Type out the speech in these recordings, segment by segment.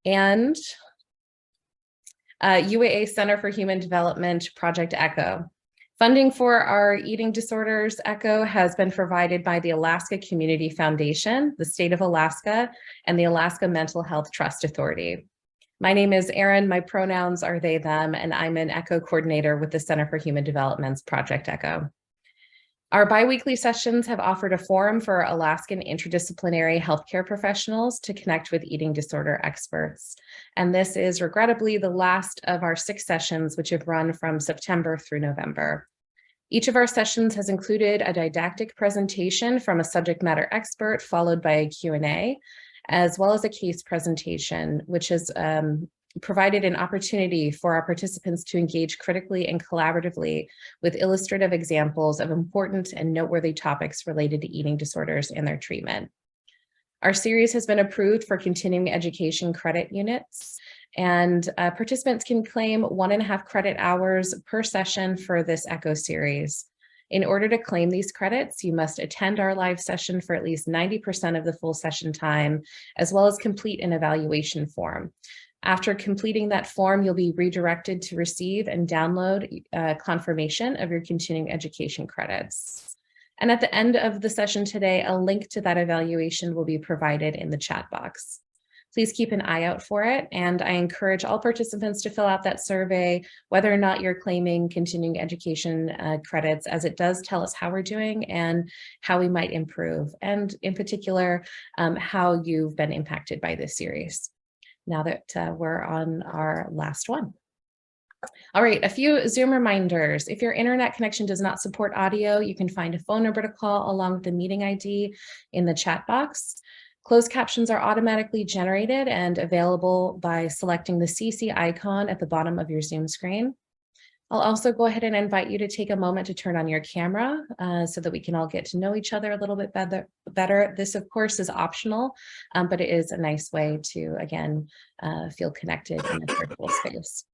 and UAA Center for Human Development, Project ECHO. Funding for our eating disorders ECHO has been provided by the Alaska Community Foundation, the state of Alaska, and the Alaska Mental Health Trust Authority. My name is Erin, my pronouns are they, them, and I'm an ECHO coordinator with the Center for Human Development's Project ECHO. Our biweekly sessions have offered a forum for Alaskan interdisciplinary healthcare professionals to connect with eating disorder experts. And this is regrettably the last of our 6 sessions, which have run from September through November. Each of our sessions has included a didactic presentation from a subject matter expert, followed by a Q&A, as well as a case presentation, which has provided an opportunity for our participants to engage critically and collaboratively with illustrative examples of important and noteworthy topics related to eating disorders and their treatment. Our series has been approved for continuing education credit units, and participants can claim 1.5 credit hours per session for this ECHO series. In order to claim these credits, you must attend our live session for at least 90% of the full session time, as well as complete an evaluation form. After completing that form, you'll be redirected to receive and download confirmation of your continuing education credits. And at the end of the session today, a link to that evaluation will be provided in the chat box. Please keep an eye out for it, and I encourage all participants to fill out that survey, whether or not you're claiming continuing education credits, as it does tell us how we're doing and how we might improve, and in particular, how you've been impacted by this series. Now that we're on our last one. All right, a few Zoom reminders. If your internet connection does not support audio, you can find a phone number to call along with the meeting ID in the chat box. Closed captions are automatically generated and available by selecting the CC icon at the bottom of your Zoom screen. I'll also go ahead and invite you to take a moment to turn on your camera so that we can all get to know each other a little bit better. This, of course, is optional, but it is a nice way to, again, feel connected in a virtual space.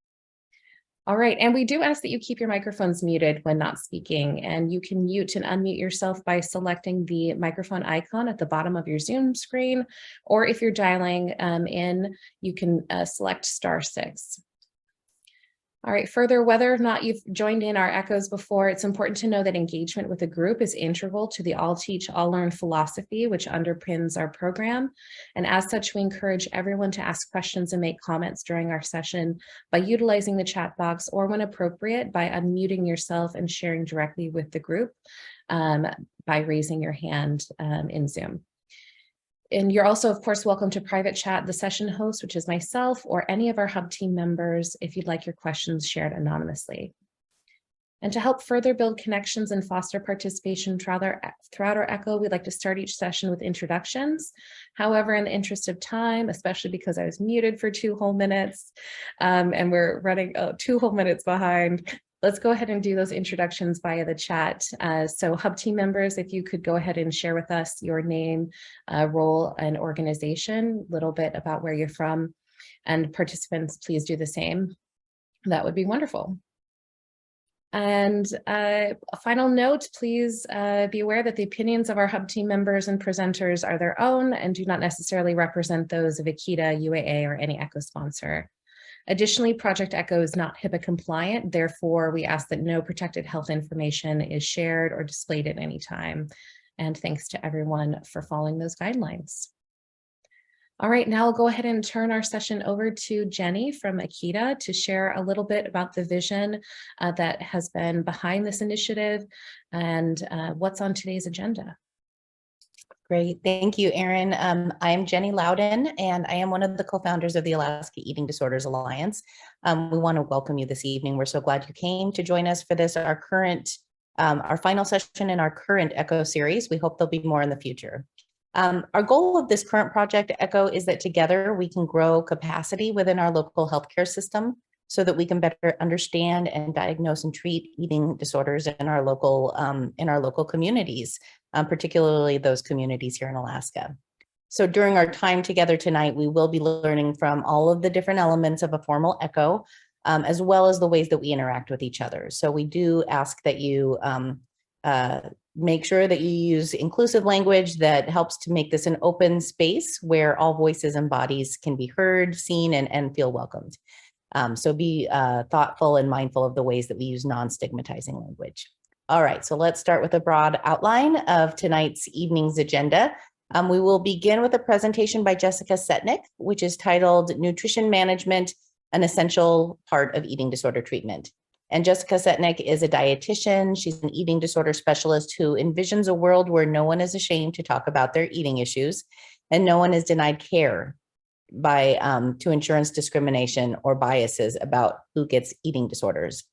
All right, and we do ask that you keep your microphones muted when not speaking, and you can mute and unmute yourself by selecting the microphone icon at the bottom of your Zoom screen, or if you're dialing in, you can select *6. All right, further, whether or not you've joined in our ECHOs before, it's important to know that engagement with a group is integral to the all teach, all learn philosophy, which underpins our program. And as such, we encourage everyone to ask questions and make comments during our session by utilizing the chat box, or when appropriate, by unmuting yourself and sharing directly with the group by raising your hand in Zoom. And you're also, of course, welcome to private chat the session host, which is myself, or any of our hub team members, if you'd like your questions shared anonymously. And to help further build connections and foster participation throughout our ECHO, we'd like to start each session with introductions. However, in the interest of time, especially because I was muted for 2 whole minutes, and we're running 2 whole minutes behind, let's go ahead and do those introductions via the chat. So hub team members, if you could go ahead and share with us your name, role, and organization, a little bit about where you're from, and participants, please do the same. That would be wonderful. And a final note, please be aware that the opinions of our hub team members and presenters are their own and do not necessarily represent those of AKITA, UAA, or any ECHO sponsor. Additionally, Project ECHO is not HIPAA compliant. Therefore, we ask that no protected health information is shared or displayed at any time. And thanks to everyone for following those guidelines. All right, now I'll go ahead and turn our session over to Jenny from AKITA to share a little bit about the vision that has been behind this initiative and what's on today's agenda. Great, thank you, Erin. I am Jenny Loudon, and I am one of the co-founders of the Alaska Eating Disorders Alliance. We want to welcome you this evening. We're so glad you came to join us for this, our final session in our current ECHO series. We hope there'll be more in the future. Our goal of this current Project ECHO is that together we can grow capacity within our local healthcare system so that we can better understand and diagnose and treat eating disorders in our local communities, particularly those communities here in Alaska. So during our time together tonight, we will be learning from all of the different elements of a formal ECHO, as well as the ways that we interact with each other. So we do ask that you make sure that you use inclusive language that helps to make this an open space where all voices and bodies can be heard, seen, and feel welcomed. So be thoughtful and mindful of the ways that we use non-stigmatizing language. All right, so let's start with a broad outline of tonight's evening's agenda. We will begin with a presentation by Jessica Setnick, which is titled Nutrition Management, an Essential Part of Eating Disorder Treatment. And Jessica Setnick is a dietitian. She's an eating disorder specialist who envisions a world where no one is ashamed to talk about their eating issues and no one is denied care by to insurance discrimination or biases about who gets eating disorders.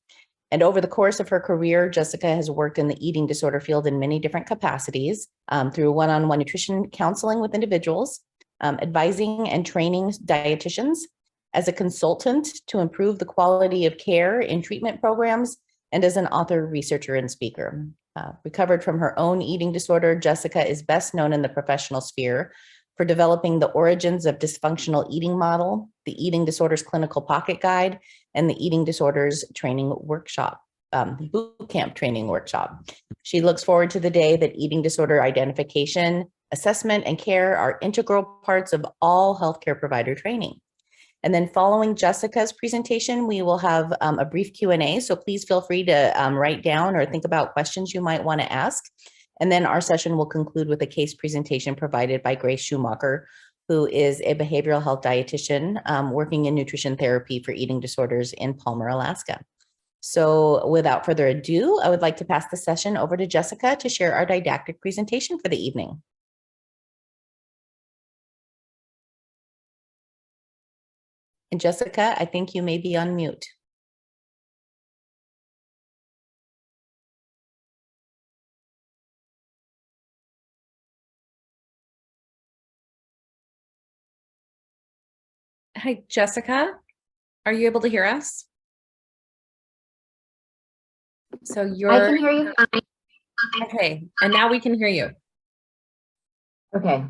And over the course of her career, Jessica has worked in the eating disorder field in many different capacities through one-on-one nutrition counseling with individuals, advising and training dietitians, as a consultant to improve the quality of care in treatment programs, and as an author, researcher, and speaker. Recovered from her own eating disorder, Jessica is best known in the professional sphere for developing the Origins of Dysfunctional Eating model, the Eating Disorders Clinical Pocket Guide, and the Eating Disorders Training Workshop, boot camp training workshop. She looks forward to the day that eating disorder identification, assessment, and care are integral parts of all healthcare provider training. And then following Jessica's presentation, we will have a brief Q&A. So please feel free to write down or think about questions you might want to ask. And then our session will conclude with a case presentation provided by Grace Schumacher, who is a behavioral health dietitian working in nutrition therapy for eating disorders in Palmer, Alaska. So without further ado, I would like to pass the session over to Jessica to share our didactic presentation for the evening. And Jessica, I think you may be on mute. Hi, Jessica. Are you able to hear us? So I can hear you fine. okay, and now we can hear you. Okay.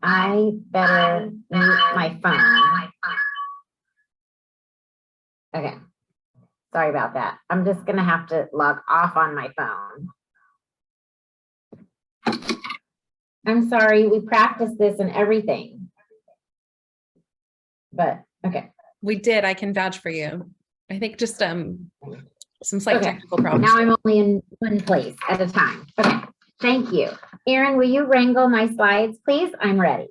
I better mute my phone. Okay. Sorry about that. I'm just gonna have to log off on my phone. I'm sorry, we practiced this and everything. But okay. We did. I can vouch for you. I think just some slight technical problems. Now I'm only in one place at a time. Okay. Thank you. Erin, will you wrangle my slides, please? I'm ready.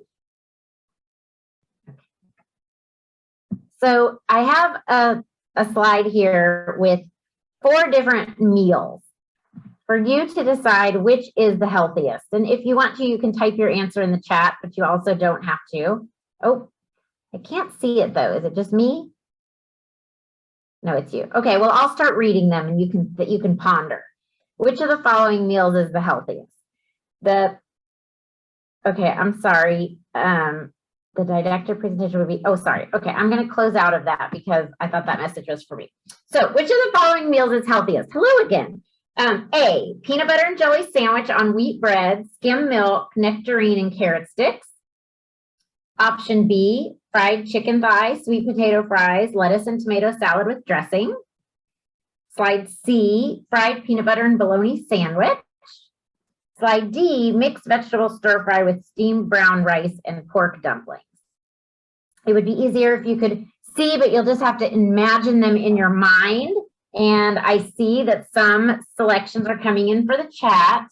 So I have a slide here with 4 different meals for you to decide which is the healthiest. And if you want to, you can type your answer in the chat, but you also don't have to. Oh, I can't see it though. Is it just me? No, it's you. Okay, well, I'll start reading them and you can ponder. Which of the following meals is the healthiest? Okay, I'm sorry. The didactic presentation would be, oh, sorry. Okay, I'm going to close out of that because I thought that message was for me. So which of the following meals is healthiest? Hello again. A, peanut butter and jelly sandwich on wheat bread, skim milk, nectarine, and carrot sticks. Option B, fried chicken thigh, sweet potato fries, lettuce and tomato salad with dressing. Slide C, fried peanut butter and bologna sandwich. Slide D, mixed vegetable stir fry with steamed brown rice and pork dumplings. It would be easier if you could see, but you'll just have to imagine them in your mind. And I see that some selections are coming in for the chat.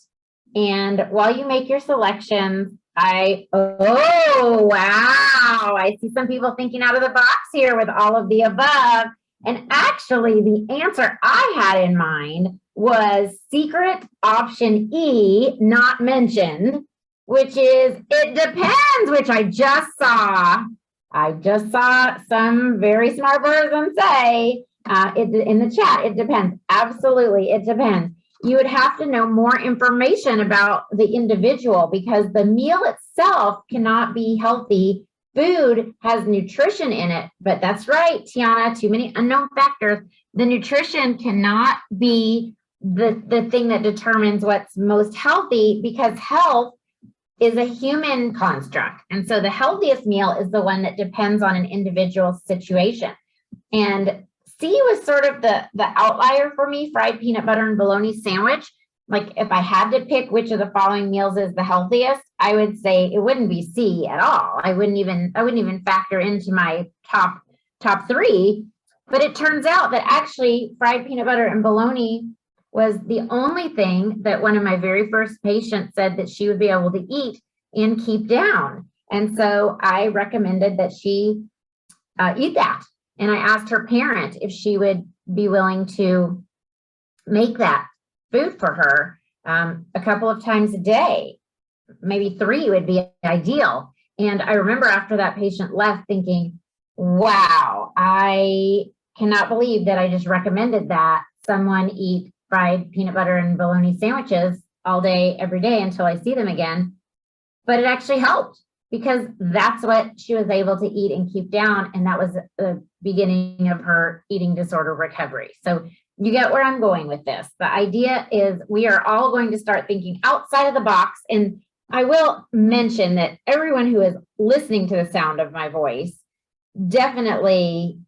And while you make your selections, oh, wow. I see some people thinking out of the box here with all of the above. And actually, the answer I had in mind was secret option E, not mentioned, which is it depends, which I just saw. I just saw some very smart person say in the chat, it depends. Absolutely, it depends. You would have to know more information about the individual because the meal itself cannot be healthy. Food has nutrition in it, but that's right, Tiana, too many unknown factors. The nutrition cannot be the thing that determines what's most healthy because health is a human construct. And so the healthiest meal is the one that depends on an individual situation. And C was sort of the outlier for me, fried peanut butter and bologna sandwich. like if I had to pick which of the following meals is the healthiest, I would say it wouldn't be C at all. I wouldn't even factor into my top three. But it turns out that actually fried peanut butter and bologna was the only thing that one of my very first patients said that she would be able to eat and keep down. And so I recommended that she eat that. And I asked her parent if she would be willing to make that food for her a couple of times a day. Maybe 3 would be ideal. And I remember after that patient left thinking, wow, I cannot believe that I just recommended that someone eat fried peanut butter and bologna sandwiches all day, every day until I see them again. But it actually helped because that's what she was able to eat and keep down. And that was the beginning of her eating disorder recovery. So you get where I'm going with this. The idea is we are all going to start thinking outside of the box. And I will mention that everyone who is listening to the sound of my voice, definitely,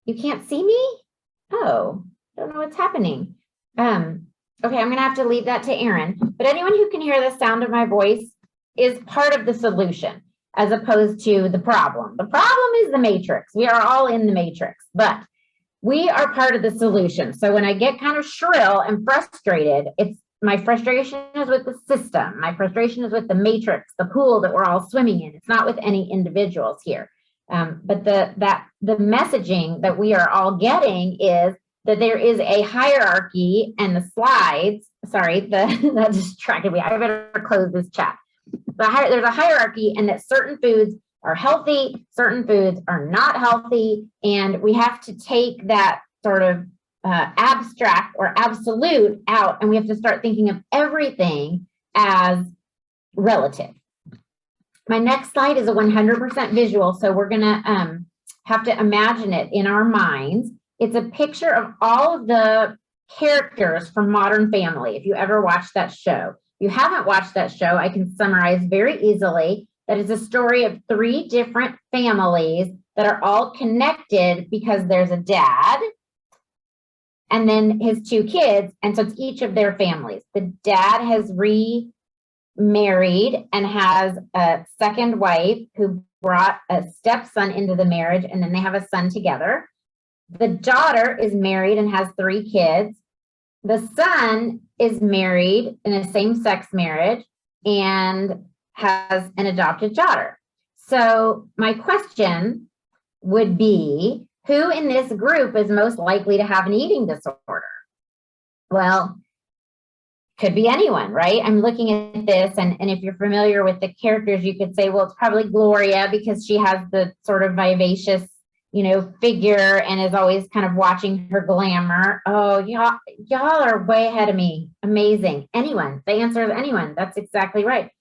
you can't see me? Oh, don't know what's happening. Okay, I'm gonna have to leave that to Erin, but anyone who can hear the sound of my voice is part of the solution as opposed to the problem. The problem is the matrix. We are all in the matrix, but we are part of the solution. So when I get kind of shrill and frustrated, my frustration is with the system. My frustration is with the matrix, the pool that we're all swimming in. It's not with any individuals here. But the messaging that we are all getting is that there is a hierarchy, and the slides, sorry, that distracted me. I better close this chat. There's a hierarchy, and that certain foods are healthy, certain foods are not healthy, and we have to take that sort of abstract or absolute out, and we have to start thinking of everything as relative. My next slide is a 100% visual, so we're gonna have to imagine it in our minds. It's a picture of all of the characters from Modern Family, if you ever watched that show. If you haven't watched that show, I can summarize very easily that it's a story of 3 different families that are all connected because there's a dad and then his 2 kids, and so it's each of their families. The dad has remarried and has a second wife who brought a stepson into the marriage, and then they have a son together. The daughter is married and has 3 kids. The son is married in a same-sex marriage and has an adopted daughter. So my question would be, who in this group is most likely to have an eating disorder? Well, could be anyone, right? I'm looking at this, and if you're familiar with the characters, you could say, well, it's probably Gloria because she has the sort of vivacious, figure and is always kind of watching her glamour. Oh, y'all are way ahead of me. Amazing. Anyone. The answer is anyone. That's exactly right.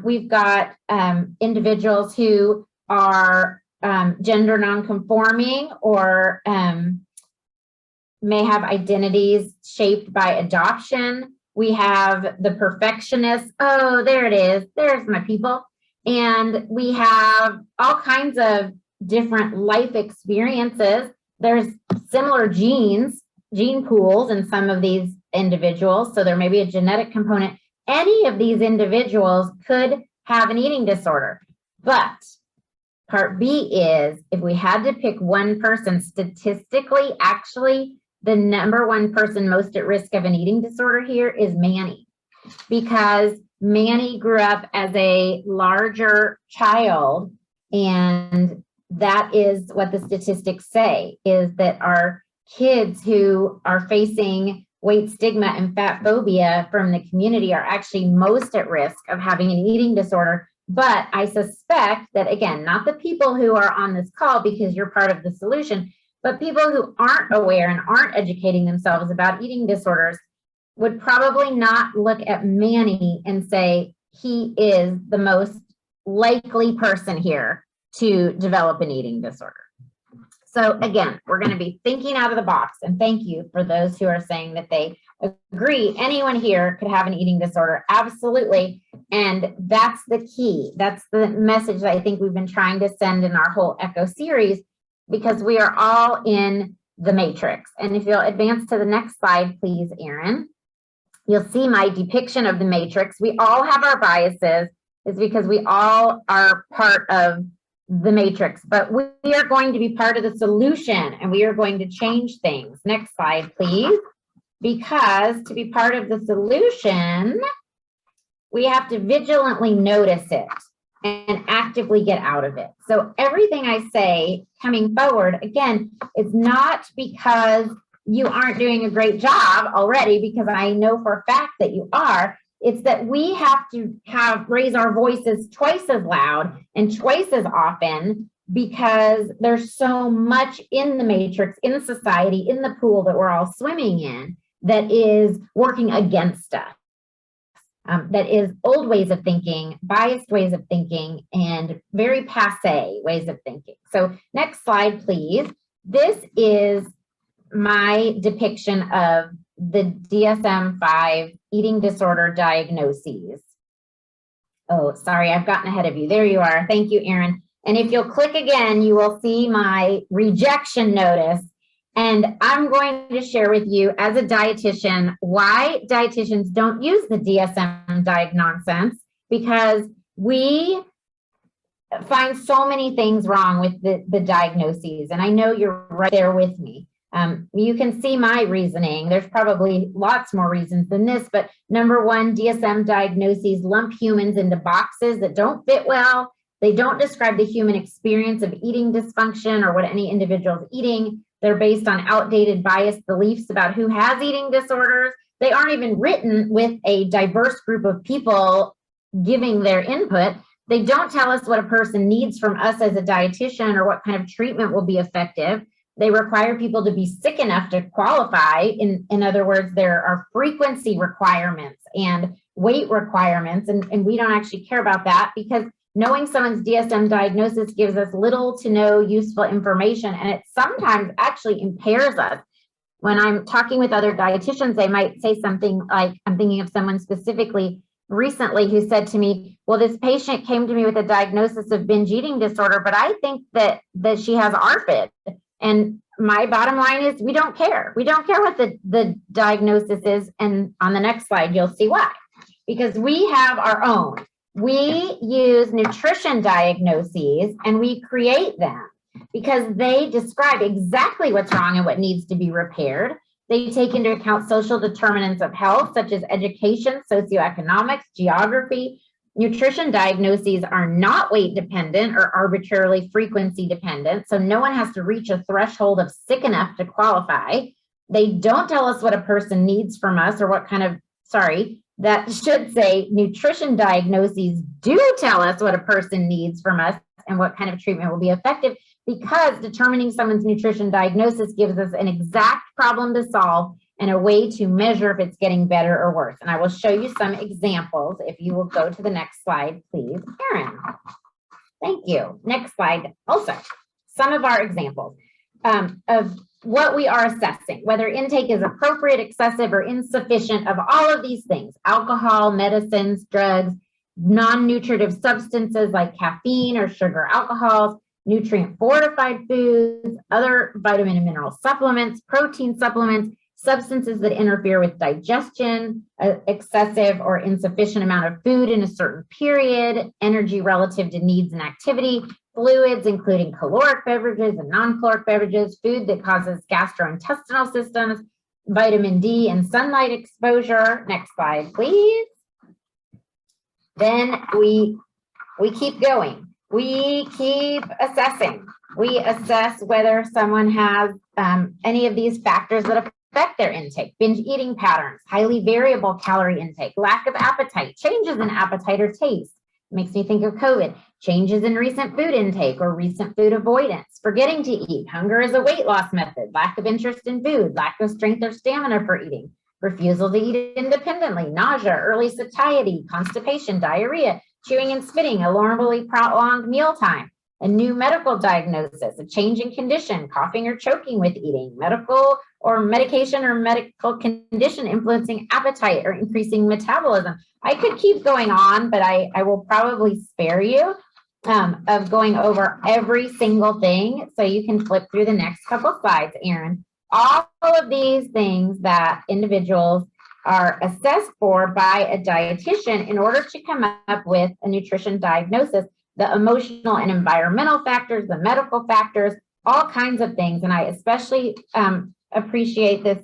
We've got individuals who are gender nonconforming or may have identities shaped by adoption. We have the perfectionists. Oh, there it is. There's my people. And we have all kinds of different life experiences. There's similar gene pools in some of these individuals. So there may be a genetic component. Any of these individuals could have an eating disorder. But part B is, if we had to pick one person, statistically, actually, the number 1 person most at risk of an eating disorder here is Manny, because Manny grew up as a larger child, and that is what the statistics say, is that our kids who are facing weight stigma and fat phobia from the community are actually most at risk of having an eating disorder. But I suspect that, again, not the people who are on this call because you're part of the solution, but people who aren't aware and aren't educating themselves about eating disorders would probably not look at Manny and say he is the most likely person here to develop an eating disorder. So again, we're going to be thinking out of the box, and thank you for those who are saying that they agree anyone here could have an eating disorder. Absolutely. And that's the key. That's the message that I think we've been trying to send in our whole ECHO series, because we are all in the matrix. And if you'll advance to the next slide, please, Erin. you'll see my depiction of the matrix. We all have our biases. It's because we all are part of the matrix, but we are going to be part of the solution and we are going to change things. Next slide, please. Because to be part of the solution, we have to vigilantly notice it and actively get out of it. So everything I say coming forward, again, it's not because you aren't doing a great job already, because I know for a fact that you are. It's that we have to raise our voices twice as loud and twice as often, because there's so much in the matrix, in society, in the pool that we're all swimming in, that is working against us. That is old ways of thinking, biased ways of thinking, and very passé ways of thinking. So next slide, please. This is my depiction of the DSM-5 eating disorder diagnoses. Oh, sorry, I've gotten ahead of you. There you are. Thank you, Erin. And if you'll click again, you will see my rejection notice. And I'm going to share with you as a dietitian why dietitians don't use the DSM nonsense, because we find so many things wrong with the diagnoses. And I know you're right there with me. You can see my reasoning. There's probably lots more reasons than this, but number one, DSM diagnoses lump humans into boxes that don't fit well. They don't describe the human experience of eating dysfunction or what any individual is eating. They're based on outdated biased beliefs about who has eating disorders. They aren't even written with a diverse group of people giving their input. They don't tell us what a person needs from us as a dietitian or what kind of treatment will be effective. They require people to be sick enough to qualify. In other words, there are frequency requirements and weight requirements, and we don't actually care about that, because knowing someone's DSM diagnosis gives us little to no useful information, and it sometimes actually impairs us. When I'm talking with other dietitians, they might say something like, I'm thinking of someone specifically recently who said to me, well, this patient came to me with a diagnosis of binge eating disorder, but I think that she has ARFID. And my bottom line is, we don't care. We don't care what the diagnosis is. And on the next slide, you'll see why. Because we have our own. We use nutrition diagnoses and we create them because they describe exactly what's wrong and what needs to be repaired. They take into account social determinants of health, such as education, socioeconomics, geography. Nutrition diagnoses are not weight dependent or arbitrarily frequency dependent, so no one has to reach a threshold of sick enough to qualify. They don't tell us what a person needs from us or what kind of, that should say nutrition diagnoses do tell us what a person needs from us and what kind of treatment will be effective, because determining someone's nutrition diagnosis gives us an exact problem to solve and a way to measure if it's getting better or worse. And I will show you some examples. If you will go to the next slide, please, Erin. Thank you. Next slide. Also, some of our examples of what we are assessing, whether intake is appropriate, excessive, or insufficient of all of these things: alcohol, medicines, drugs, non-nutritive substances like caffeine or sugar alcohols, nutrient fortified foods, other vitamin and mineral supplements, protein supplements, substances that interfere with digestion, excessive or insufficient amount of food in a certain period, energy relative to needs and activity, fluids, including caloric beverages and non-caloric beverages, food that causes gastrointestinal systems, vitamin D and sunlight exposure. Next slide, please. Then we keep going. We keep assessing. We assess whether someone has any of these factors that affect their intake: binge eating patterns, highly variable calorie intake, lack of appetite, changes in appetite or taste. Makes me think of COVID. Changes in recent food intake or recent food avoidance, forgetting to eat, hunger as a weight loss method, lack of interest in food, lack of strength or stamina for eating, refusal to eat independently, nausea, early satiety, constipation, diarrhea, chewing and spitting, alarmingly prolonged mealtime, a new medical diagnosis, a change in condition, coughing or choking with eating, medical or medication or medical condition influencing appetite or increasing metabolism. I could keep going on, but I will probably spare you of going over every single thing. So you can flip through the next couple slides, Erin. All of these things that individuals are assessed for by a dietitian in order to come up with a nutrition diagnosis. The emotional and environmental factors, the medical factors, all kinds of things. And I especially appreciate this,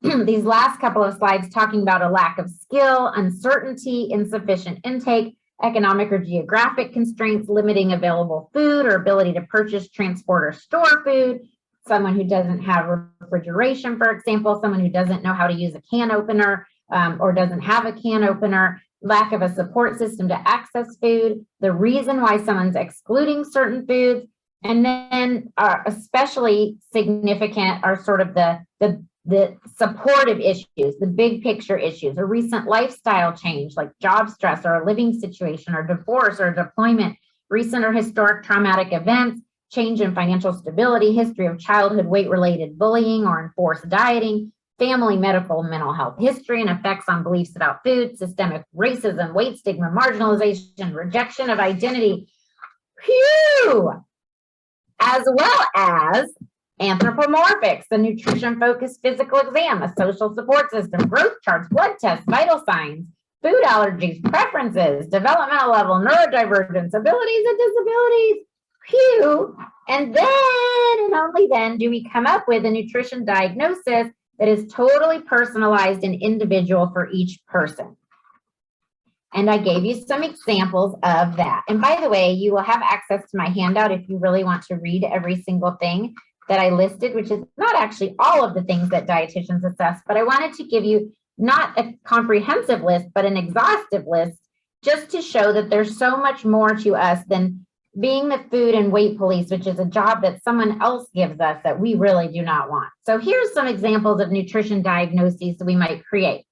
these last couple of slides talking about a lack of skill, uncertainty, insufficient intake, economic or geographic constraints, limiting available food or ability to purchase, transport, or store food, someone who doesn't have refrigeration, for example, someone who doesn't know how to use a can opener or doesn't have a can opener, lack of a support system to access food, the reason why someone's excluding certain foods, and then especially significant are sort of the supportive issues, the big picture issues, a recent lifestyle change like job stress or a living situation or divorce or deployment, recent or historic traumatic events, change in financial stability, history of childhood weight-related bullying or enforced dieting, family, medical, mental health history and effects on beliefs about food, systemic racism, weight stigma, marginalization, rejection of identity. Phew! As well as anthropomorphics, the nutrition-focused physical exam, a social support system, growth charts, blood tests, vital signs, food allergies, preferences, developmental level, neurodivergence, abilities and disabilities. Phew. And then, and only then, do we come up with a nutrition diagnosis that is totally personalized and individual for each person. And I gave you some examples of that. And by the way, you will have access to my handout if you really want to read every single thing that I listed, which is not actually all of the things that dietitians assess, but I wanted to give you not a comprehensive list, but an exhaustive list, just to show that there's so much more to us than being the food and weight police, which is a job that someone else gives us that we really do not want. So here's some examples of nutrition diagnoses that we might create.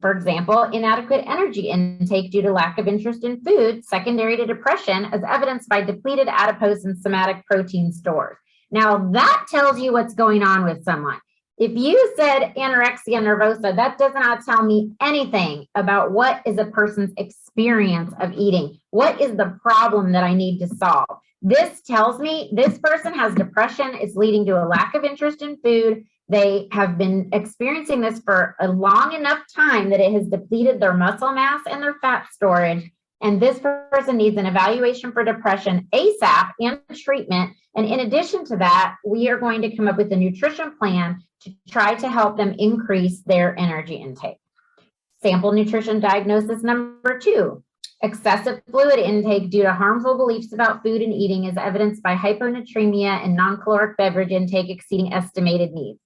For example, inadequate energy intake due to lack of interest in food, secondary to depression, as evidenced by depleted adipose and somatic protein stores. Now that tells you what's going on with someone. If you said anorexia nervosa, that does not tell me anything about what is a person's experience of eating. What is the problem that I need to solve? This tells me this person has depression. It's leading to a lack of interest in food. They have been experiencing this for a long enough time that it has depleted their muscle mass and their fat storage. And this person needs an evaluation for depression ASAP and treatment. And in addition to that, we are going to come up with a nutrition plan to try to help them increase their energy intake. Sample nutrition diagnosis number 2. Excessive fluid intake due to harmful beliefs about food and eating is evidenced by hyponatremia and non-caloric beverage intake exceeding estimated needs.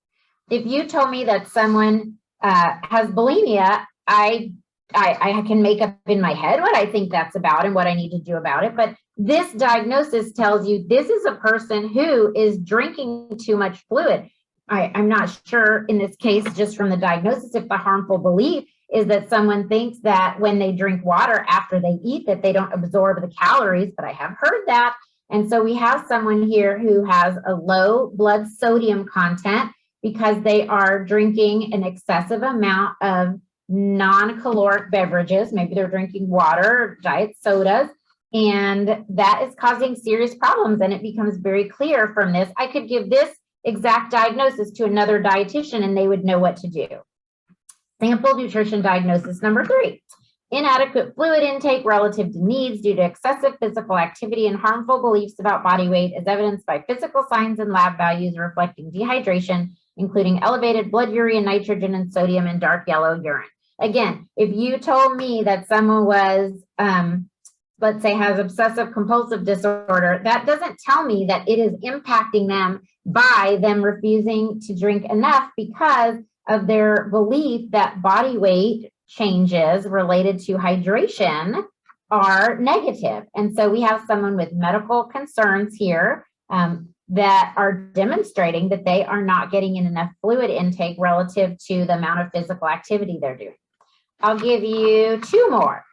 If you told me that someone has bulimia, I can make up in my head what I think that's about and what I need to do about it. But this diagnosis tells you this is a person who is drinking too much fluid. I'm not sure in this case, just from the diagnosis, if the harmful belief is that someone thinks that when they drink water after they eat that they don't absorb the calories, but I have heard that. And so we have someone here who has a low blood sodium content because they are drinking an excessive amount of non-caloric beverages. Maybe they're drinking water or diet sodas, and that is causing serious problems. And it becomes very clear from this. I could give this exact diagnosis to another dietitian and they would know what to do. Sample nutrition diagnosis number 3. Inadequate fluid intake relative to needs due to excessive physical activity and harmful beliefs about body weight is evidenced by physical signs and lab values reflecting dehydration, including elevated blood urea, nitrogen, and sodium and dark yellow urine. Again, if you told me that someone was, let's say, has obsessive compulsive disorder, that doesn't tell me that it is impacting them by them refusing to drink enough because of their belief that body weight changes related to hydration are negative. And so we have someone with medical concerns here that are demonstrating that they are not getting in enough fluid intake relative to the amount of physical activity they're doing. I'll give you 2 more.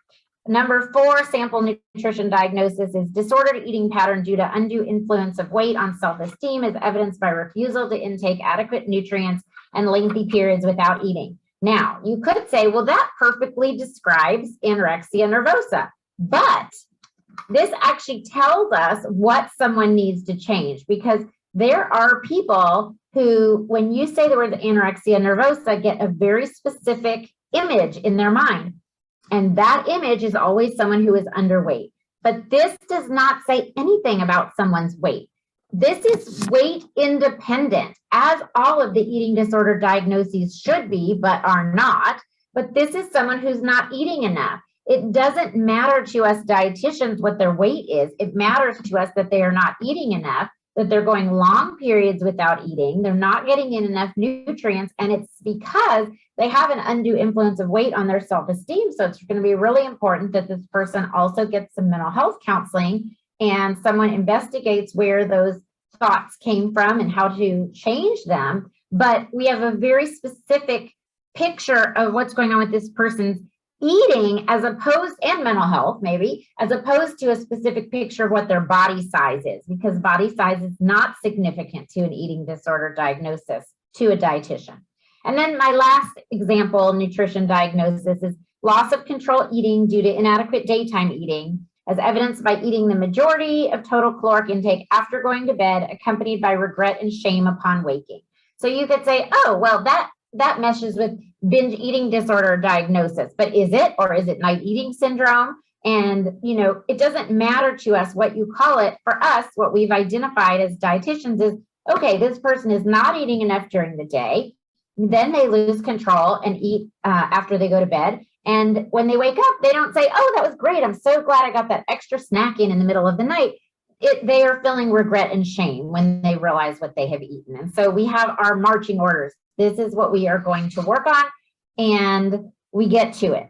Number 4, sample nutrition diagnosis is disordered eating pattern due to undue influence of weight on self-esteem is evidenced by refusal to intake adequate nutrients and lengthy periods without eating. Now, you could say, well, that perfectly describes anorexia nervosa, but this actually tells us what someone needs to change, because There are people who, when you say the word anorexia nervosa, get a very specific image in their mind. And that image is always someone who is underweight. But this does not say anything about someone's weight. This is weight independent, as all of the eating disorder diagnoses should be, but are not. But this is someone who's not eating enough. It doesn't matter to us dietitians what their weight is. It matters to us that they are not eating enough, that they're going long periods without eating, they're not getting in enough nutrients, and it's because they have an undue influence of weight on their self-esteem. So it's going to be really important that this person also gets some mental health counseling and someone investigates where those thoughts came from and how to change them. But we have a very specific picture of what's going on with this person's eating, as opposed, and mental health maybe, as opposed to a specific picture of what their body size is, because body size is not significant to an eating disorder diagnosis to a dietitian. And then my last example, nutrition diagnosis, is loss of control eating due to inadequate daytime eating, as evidenced by eating the majority of total caloric intake after going to bed, accompanied by regret and shame upon waking. So you could say, oh, well, that meshes with binge eating disorder diagnosis, but is it, or is it night eating syndrome? And, you know, it doesn't matter to us what you call it. For us, what we've identified as dietitians is, okay, this person is not eating enough during the day. Then they lose control and eat after they go to bed. And when they wake up, they don't say, oh, that was great. I'm so glad I got that extra snack in the middle of the night. They are feeling regret and shame when they realize what they have eaten. And so we have our marching orders. This is what we are going to work on, and we get to it.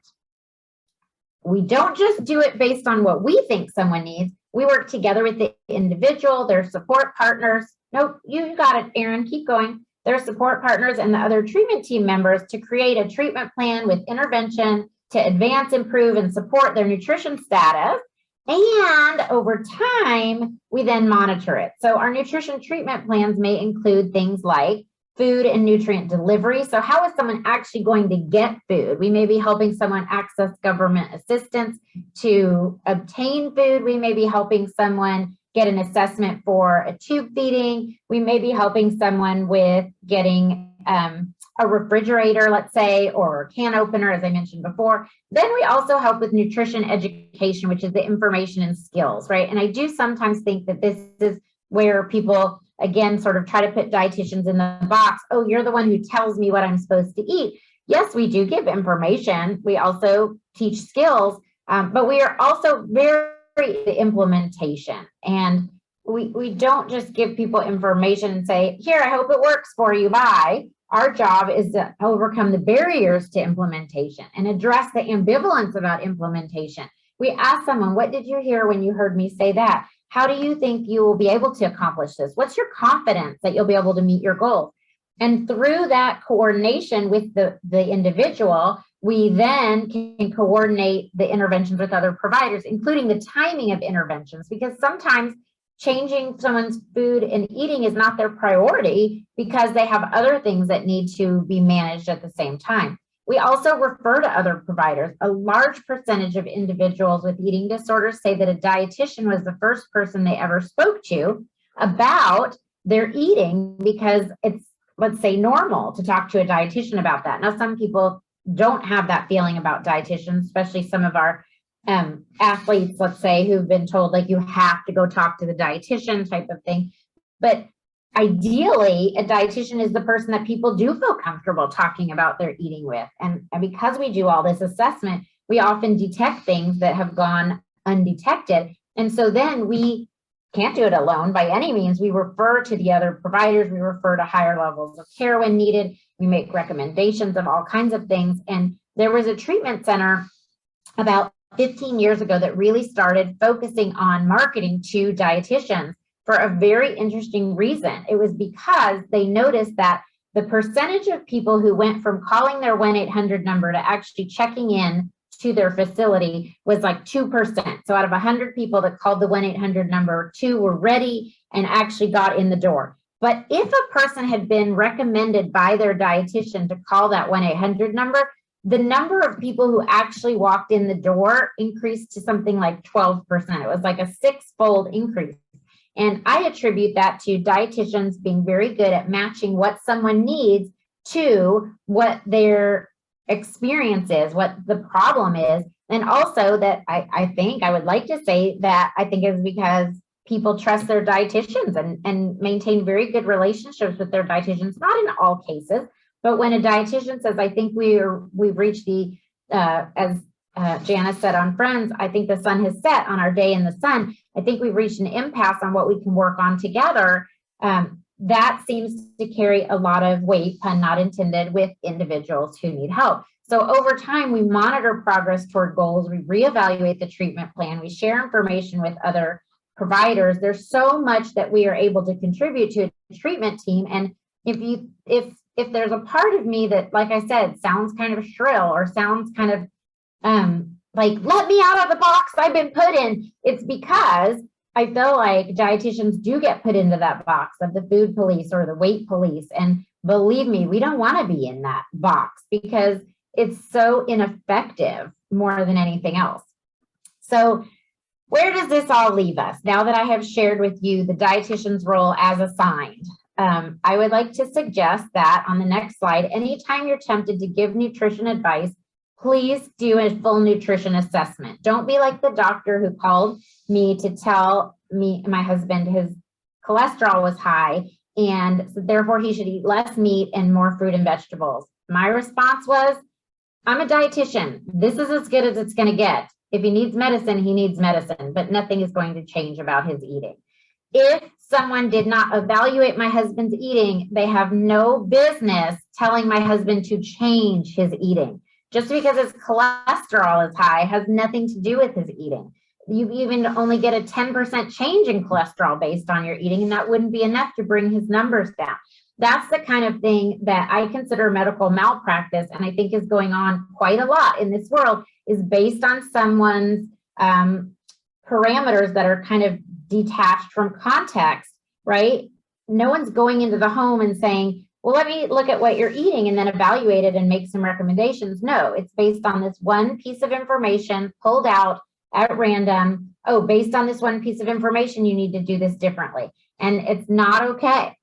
We don't just do it based on what we think someone needs. We work together with the individual, their support partners. Nope, you got it, Erin, keep going. Their support partners and the other treatment team members to create a treatment plan with intervention to advance, improve, and support their nutrition status. And over time, we then monitor it. So our nutrition treatment plans may include things like food and nutrient delivery. So how is someone actually going to get food? We may be helping someone access government assistance to obtain food. We may be helping someone get an assessment for a tube feeding. We may be helping someone with getting a refrigerator, let's say, or a can opener, as I mentioned before. Then we also help with nutrition education, which is the information and skills, right? And I do sometimes think that this is where people, again, sort of try to put dietitians in the box. Oh, you're the one who tells me what I'm supposed to eat. Yes, we do give information. We also teach skills, but we are also very the implementation. And we don't just give people information and say, here, I hope it works for you, bye. Our job is to overcome the barriers to implementation and address the ambivalence about implementation. We ask someone, what did you hear when you heard me say that? How do you think you will be able to accomplish this? What's your confidence that you'll be able to meet your goals? And through that coordination with the individual, we then can coordinate the interventions with other providers, including the timing of interventions, because sometimes changing someone's food and eating is not their priority because they have other things that need to be managed at the same time. We also refer to other providers. A large percentage of individuals with eating disorders say that a dietitian was the first person they ever spoke to about their eating because it's, let's say, normal to talk to a dietitian about that. Now, some people don't have that feeling about dietitians, especially some of our athletes, let's say, who've been told, like, you have to go talk to the dietitian type of thing. But ideally, a dietitian is the person that people do feel comfortable talking about their eating with. And because we do all this assessment, we often detect things that have gone undetected. And so then we can't do it alone by any means. We refer to the other providers. We refer to higher levels of care when needed. We make recommendations of all kinds of things. And there was a treatment center about 15 years ago that really started focusing on marketing to dietitians for a very interesting reason. It was because they noticed that the percentage of people who went from calling their 1-800 number to actually checking in to their facility was like 2%. So out of 100 people that called the 1-800 number, 2 were ready and actually got in the door. But if a person had been recommended by their dietitian to call that 1-800 number, the number of people who actually walked in the door increased to something like 12%. It was like a 6-fold increase. And I attribute that to dietitians being very good at matching what someone needs to what their experience is, what the problem is. And also that I think I would like to say that I think is because people trust their dietitians and maintain very good relationships with their dietitians, not in all cases, but when a dietitian says, I think we've reached the, as Janice said on Friends, I think the sun has set on our day in the sun. I think we've reached an impasse on what we can work on together. That seems to carry a lot of weight, pun not intended, with individuals who need help. So over time, we monitor progress toward goals, we reevaluate the treatment plan, we share information with other providers. There's so much that we are able to contribute to a treatment team. And if there's a part of me that, like I said, sounds kind of shrill or sounds kind of like, let me out of the box I've been put in, it's because I feel like dietitians do get put into that box of the food police or the weight police. And believe me, we don't want to be in that box because it's so ineffective more than anything else. So where does this all leave us? Now that I have shared with you the dietitian's role as assigned, I would like to suggest that on the next slide, anytime you're tempted to give nutrition advice, please do a full nutrition assessment. Don't be like the doctor who called me to tell me, my husband, his cholesterol was high and so therefore he should eat less meat and more fruit and vegetables. My response was, I'm a dietitian. This is as good as it's going to get. If he needs medicine, he needs medicine, but nothing is going to change about his eating. If someone did not evaluate my husband's eating, they have no business telling my husband to change his eating. Just because his cholesterol is high has nothing to do with his eating. You even only get a 10% change in cholesterol based on your eating, and that wouldn't be enough to bring his numbers down. That's the kind of thing that I consider medical malpractice, and I think is going on quite a lot in this world, is based on someone's parameters that are kind of detached from context, right? No one's going into the home and saying, well, let me look at what you're eating and then evaluate it and make some recommendations. No, it's based on this one piece of information pulled out at random. Oh, based on this one piece of information, you need to do this differently. And it's not okay.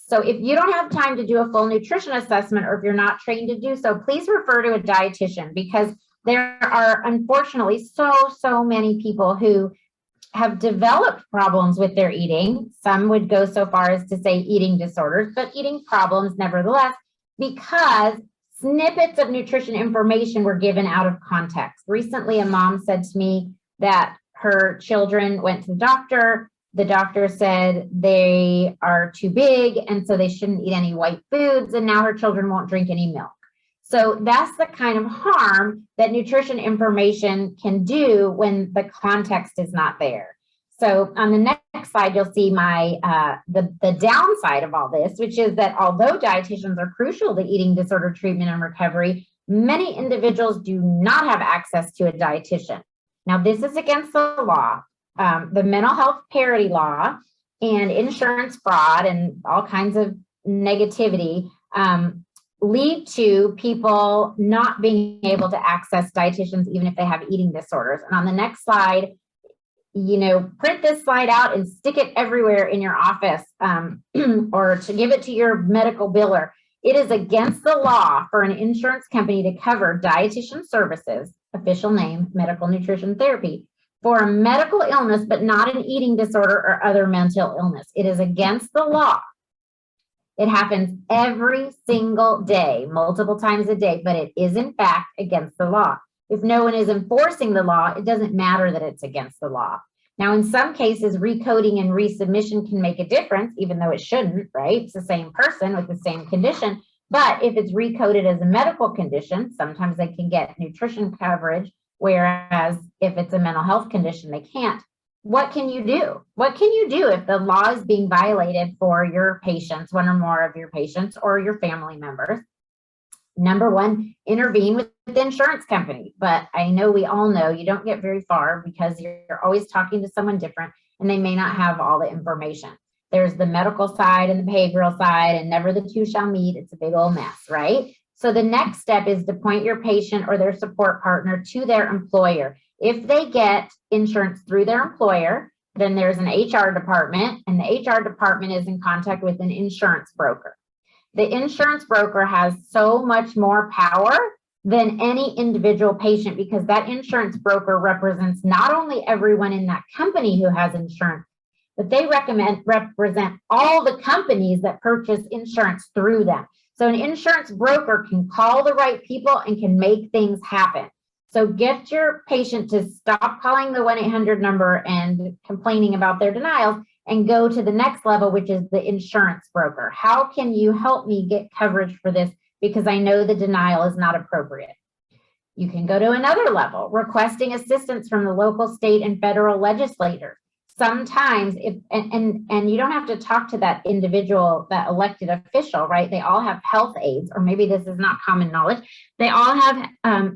So if you don't have time to do a full nutrition assessment, or if you're not trained to do so, please refer to a dietitian, because there are unfortunately so many people who have developed problems with their eating. Some would go so far as to say eating disorders, but eating problems nevertheless, because snippets of nutrition information were given out of context. Recently, a mom said to me that her children went to the doctor. The doctor said they are too big, and so they shouldn't eat any white foods, and now her children won't drink any milk. So that's the kind of harm that nutrition information can do when the context is not there. So on the next slide, you'll see my the downside of all this, which is that although dietitians are crucial to eating disorder treatment and recovery, many individuals do not have access to a dietitian. Now, this is against the law, the mental health parity law, and insurance fraud and all kinds of negativity lead to people not being able to access dietitians even if they have eating disorders. And on the next slide, print this slide out and stick it everywhere in your office, or to give it to your medical biller. It is against the law for an insurance company to cover dietitian services, official name, medical nutrition therapy, for a medical illness, but not an eating disorder or other mental illness. It is against the law. It happens every single day, multiple times a day, but it is in fact against the law. If no one is enforcing the law, it doesn't matter that it's against the law. Now, in some cases, recoding and resubmission can make a difference, even though it shouldn't, right? It's the same person with the same condition. But if it's recoded as a medical condition, sometimes they can get nutrition coverage, whereas if it's a mental health condition, they can't. What can you do? What can you do if the law is being violated for your patients, one or more of your patients or your family members? Number one, intervene with the insurance company. But I know we all know you don't get very far because you're always talking to someone different and they may not have all the information. There's the medical side and the behavioral side, and never the two shall meet. It's a big old mess, right? So the next step is to point your patient or their support partner to their employer. If they get insurance through their employer, then there's an HR department, and the HR department is in contact with an insurance broker. The insurance broker has so much more power than any individual patient, because that insurance broker represents not only everyone in that company who has insurance, but they represent all the companies that purchase insurance through them. So an insurance broker can call the right people and can make things happen. So get your patient to stop calling the 1-800 number and complaining about their denials and go to the next level, which is the insurance broker. How can you help me get coverage for this? Because I know the denial is not appropriate. You can go to another level, requesting assistance from the local, state, and federal legislators. Sometimes, and you don't have to talk to that individual, that elected official, right? They all have health aides, or maybe this is not common knowledge. They all have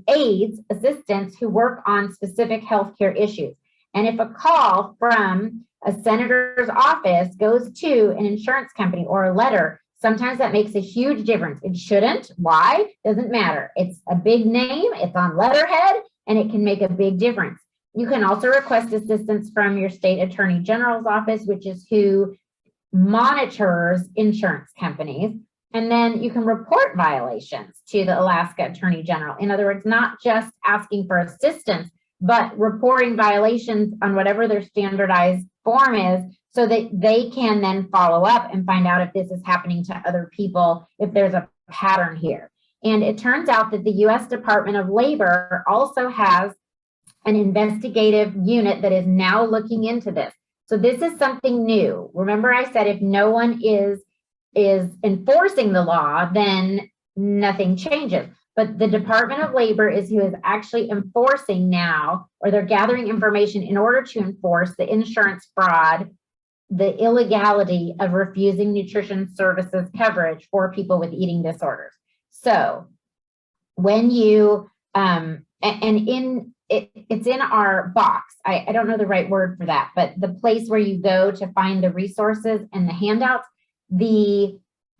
aides, assistants who work on specific healthcare issues. And if a call from a senator's office goes to an insurance company or a letter, sometimes that makes a huge difference. It shouldn't. Why? Doesn't matter. It's a big name, it's on letterhead, and it can make a big difference. You can also request assistance from your state attorney general's office, which is who monitors insurance companies. And then you can report violations to the Alaska Attorney General. In other words, not just asking for assistance, but reporting violations on whatever their standardized form is, so that they can then follow up and find out if this is happening to other people, if there's a pattern here. And it turns out that the U.S. Department of Labor also has an investigative unit that is now looking into this. So this is something new. Remember, I said if no one is enforcing the law, then nothing changes. But the Department of Labor is who is actually enforcing now, or they're gathering information in order to enforce the insurance fraud, the illegality of refusing nutrition services coverage for people with eating disorders. So when you, it's in our box. I don't know the right word for that, but the place where you go to find the resources and the handouts,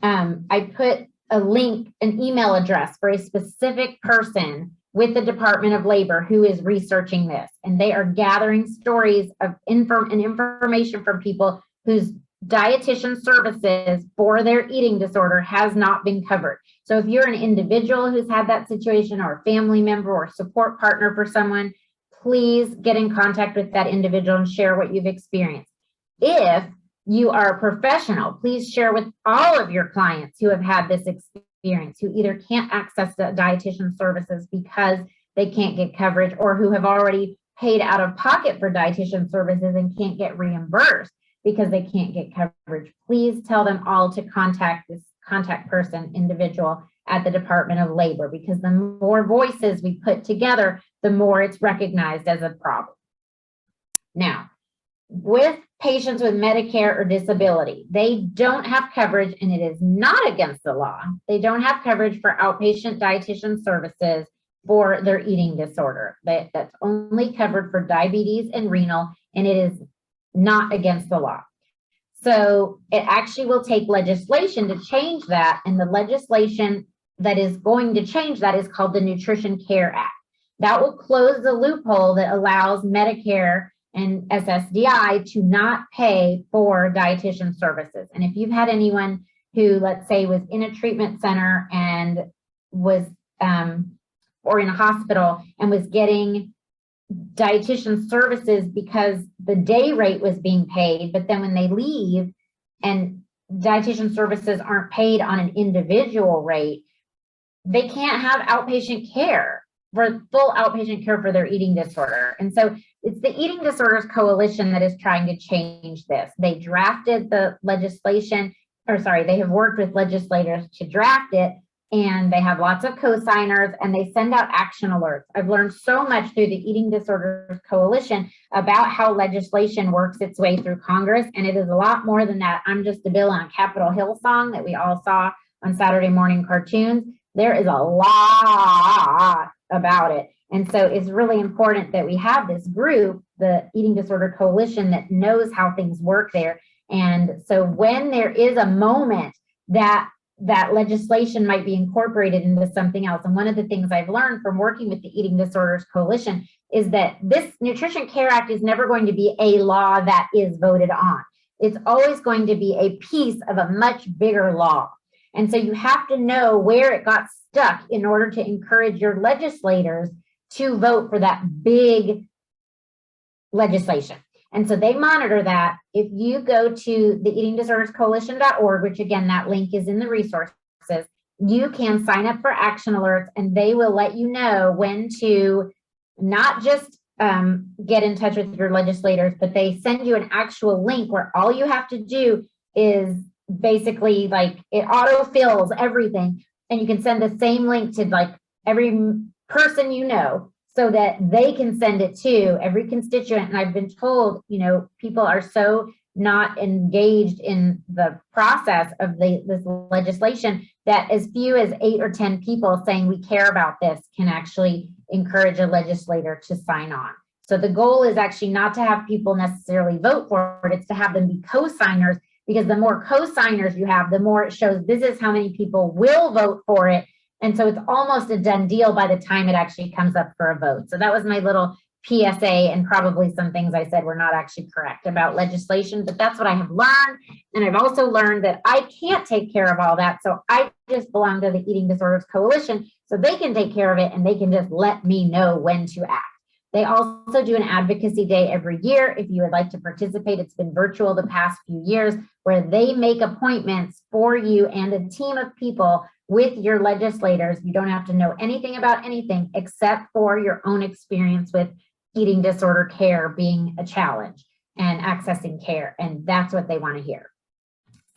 I put a link, an email address for a specific person with the Department of Labor who is researching this. And they are gathering stories of information from people whose dietitian services for their eating disorder has not been covered. So if you're an individual who's had that situation, or a family member or support partner for someone, please get in contact with that individual and share what you've experienced. If you are a professional, please share with all of your clients who have had this experience, who either can't access the dietitian services because they can't get coverage, or who have already paid out of pocket for dietitian services and can't get reimbursed because they can't get coverage. Please tell them all to contact this contact person, individual at the Department of Labor, because the more voices we put together, the more it's recognized as a problem. Now, with patients with Medicare or disability, they don't have coverage, and it is not against the law. They don't have coverage for outpatient dietitian services for their eating disorder. That's only covered for diabetes and renal, and it is not against the law. So it actually will take legislation to change that, and the legislation that is going to change that is called the Nutrition Care Act. That will close the loophole that allows Medicare and SSDI to not pay for dietitian services. And if you've had anyone who, let's say, was in a treatment center and was, or in a hospital and was getting dietitian services because the day rate was being paid, but then when they leave and dietitian services aren't paid on an individual rate, they can't have outpatient care, for full outpatient care for their eating disorder. And so it's the Eating Disorders Coalition that is trying to change this. They drafted the legislation, or sorry, they have worked with legislators to draft it, and they have lots of co-signers, and they send out action alerts. I've learned so much through the Eating Disorders Coalition about how legislation works its way through Congress, and it is a lot more than that. I'm just a bill on a Capitol Hill song that we all saw on Saturday morning cartoons. There is a lot about it. And so it's really important that we have this group, the Eating Disorder Coalition, that knows how things work there. And so when there is a moment that that legislation might be incorporated into something else. And one of the things I've learned from working with the Eating Disorders Coalition is that this Nutrition Care Act is never going to be a law that is voted on. It's always going to be a piece of a much bigger law. And so you have to know where it got stuck in order to encourage your legislators to vote for that big legislation. And so they monitor that. If you go to the eatingdisorderscoalition.org, which again, that link is in the resources, you can sign up for action alerts and they will let you know when to not just get in touch with your legislators, but they send you an actual link where all you have to do is basically like it auto-fills everything. And you can send the same link to like every person you know, so that they can send it to every constituent. And I've been told, you know, people are so not engaged in the process of this legislation that as few as 8 or 10 people saying we care about this can actually encourage a legislator to sign on. So the goal is actually not to have people necessarily vote for it, it's to have them be co-signers, because the more co-signers you have, the more it shows this is how many people will vote for it. And so it's almost a done deal by the time it actually comes up for a vote. So that was my little PSA, and probably some things I said were not actually correct about legislation, but that's what I have learned. And I've also learned that I can't take care of all that. So I just belong to the Eating Disorders Coalition, so they can take care of it and they can just let me know when to act. They also do an advocacy day every year. If you would like to participate, it's been virtual the past few years, where they make appointments for you and a team of people with your legislators. You don't have to know anything about anything except for your own experience with eating disorder care being a challenge and accessing care. And that's what they want to hear.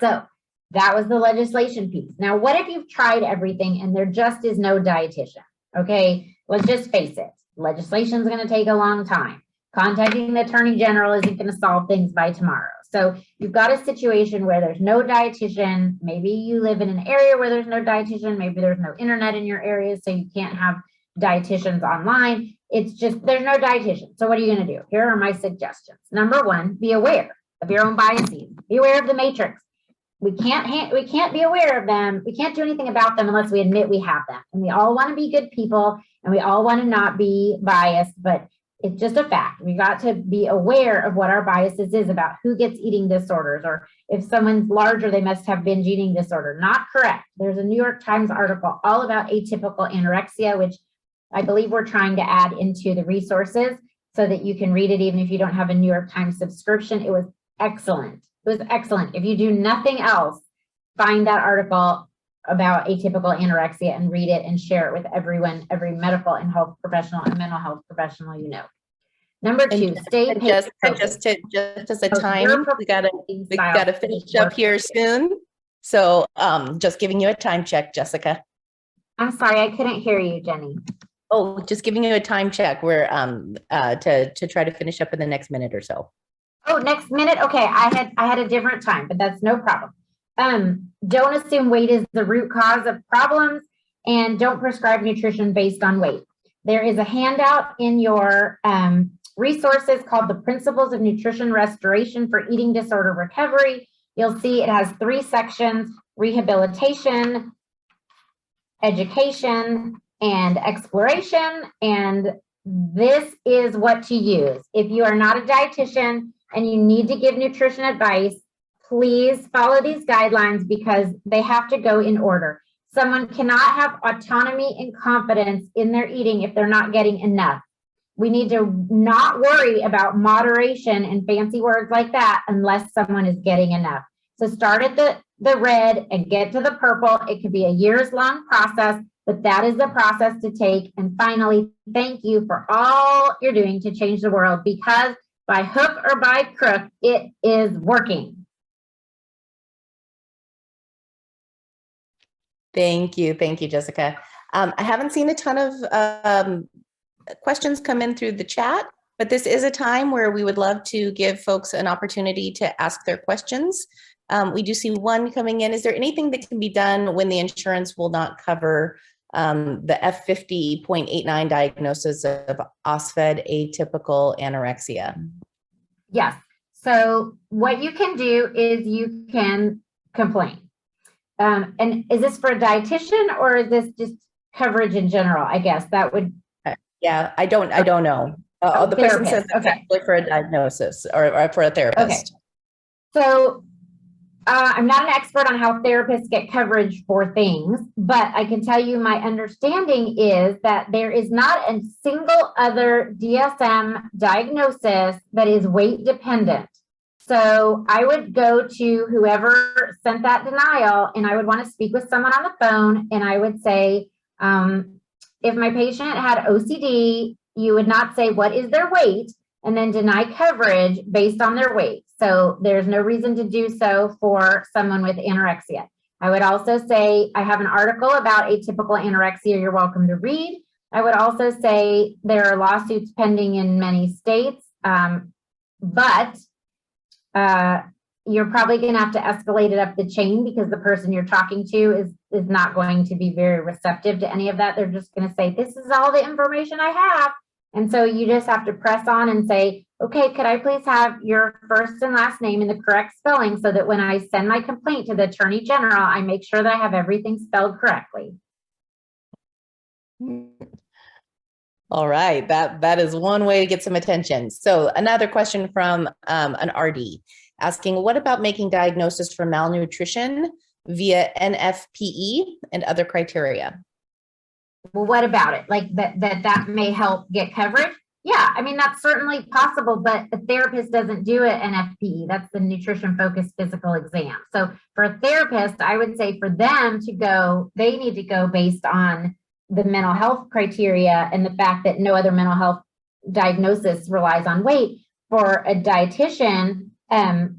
So that was the legislation piece. Now, what if you've tried everything and there just is no dietitian? Okay, let's just face it. Legislation is going to take a long time. Contacting the Attorney General isn't going to solve things by tomorrow. So you've got a situation where there's no dietitian. Maybe you live in an area where there's no dietitian. Maybe there's no internet in your area, so you can't have dietitians online. It's just, there's no dietitian. So what are you going to do? Here are my suggestions. Number one, be aware of your own biases. Be aware of the matrix. We can't be aware of them. We can't do anything about them unless we admit we have them. And we all want to be good people and we all want to not be biased, but it's just a fact. We got to be aware of what our biases is about who gets eating disorders, or if someone's larger, they must have binge eating disorder. Not correct. There's a New York Times article all about atypical anorexia, which I believe we're trying to add into the resources so that you can read it even if you don't have a New York Times subscription. It was excellent. It was excellent. If you do nothing else, find that article about atypical anorexia and read it and share it with everyone, every medical and health professional and mental health professional you know. Number two, stay just as a time, we gotta finish up here soon. So just giving you a time check, Jessica. I'm sorry, I couldn't hear you, Jenny. Oh, just giving you a time check. We're to try to finish up in the next minute or so. Oh, next minute. Okay, I had a different time, but that's no problem. Don't assume weight is the root cause of problems, and don't prescribe nutrition based on weight. There is a handout in your resources called the Principles of Nutrition Restoration for Eating Disorder Recovery. You'll see it has 3 sections: rehabilitation, education, and exploration. And this is what to use. If you are not a dietitian and you need to give nutrition advice, please follow these guidelines because they have to go in order. Someone cannot have autonomy and confidence in their eating if they're not getting enough. We need to not worry about moderation and fancy words like that unless someone is getting enough. So start at the red and get to the purple. It could be a years-long process, but that is the process to take. And finally, thank you for all you're doing to change the world, because by hook or by crook, it is working. Thank you, Jessica. I haven't seen a ton of questions come in through the chat, but this is a time where we would love to give folks an opportunity to ask their questions. We do see one coming in. Is there anything that can be done when the insurance will not cover the F50.89 diagnosis of OSFED atypical anorexia? Yes. So what you can do is you can complain. And is this for a dietitian or is this just coverage in general? I guess that would. Yeah, I don't know. The person says it's actually for a diagnosis or for a therapist. Okay. So I'm not an expert on how therapists get coverage for things, but I can tell you my understanding is that there is not a single other DSM diagnosis that is weight dependent. So I would go to whoever sent that denial and I would want to speak with someone on the phone and I would say, if my patient had OCD, you would not say what is their weight and then deny coverage based on their weight. So there's no reason to do so for someone with anorexia. I would also say, I have an article about atypical anorexia you're welcome to read. I would also say there are lawsuits pending in many states, but you're probably going to have to escalate it up the chain because the person you're talking to is not going to be very receptive to any of that. They're just going to say, this is all the information I have. And so you just have to press on and say, okay, could I please have your first and last name in the correct spelling so that when I send my complaint to the Attorney General, I make sure that I have everything spelled correctly. All right, that is one way to get some attention. So another question from an RD asking, what about making diagnosis for malnutrition via NFPE and other criteria? Well, what about it? Like that may help get coverage? Yeah, I mean, that's certainly possible, but a therapist doesn't do an NFPE. That's the nutrition focused physical exam. So for a therapist, I would say for them to go, they need to go based on the mental health criteria and the fact that no other mental health diagnosis relies on weight. For a dietitian,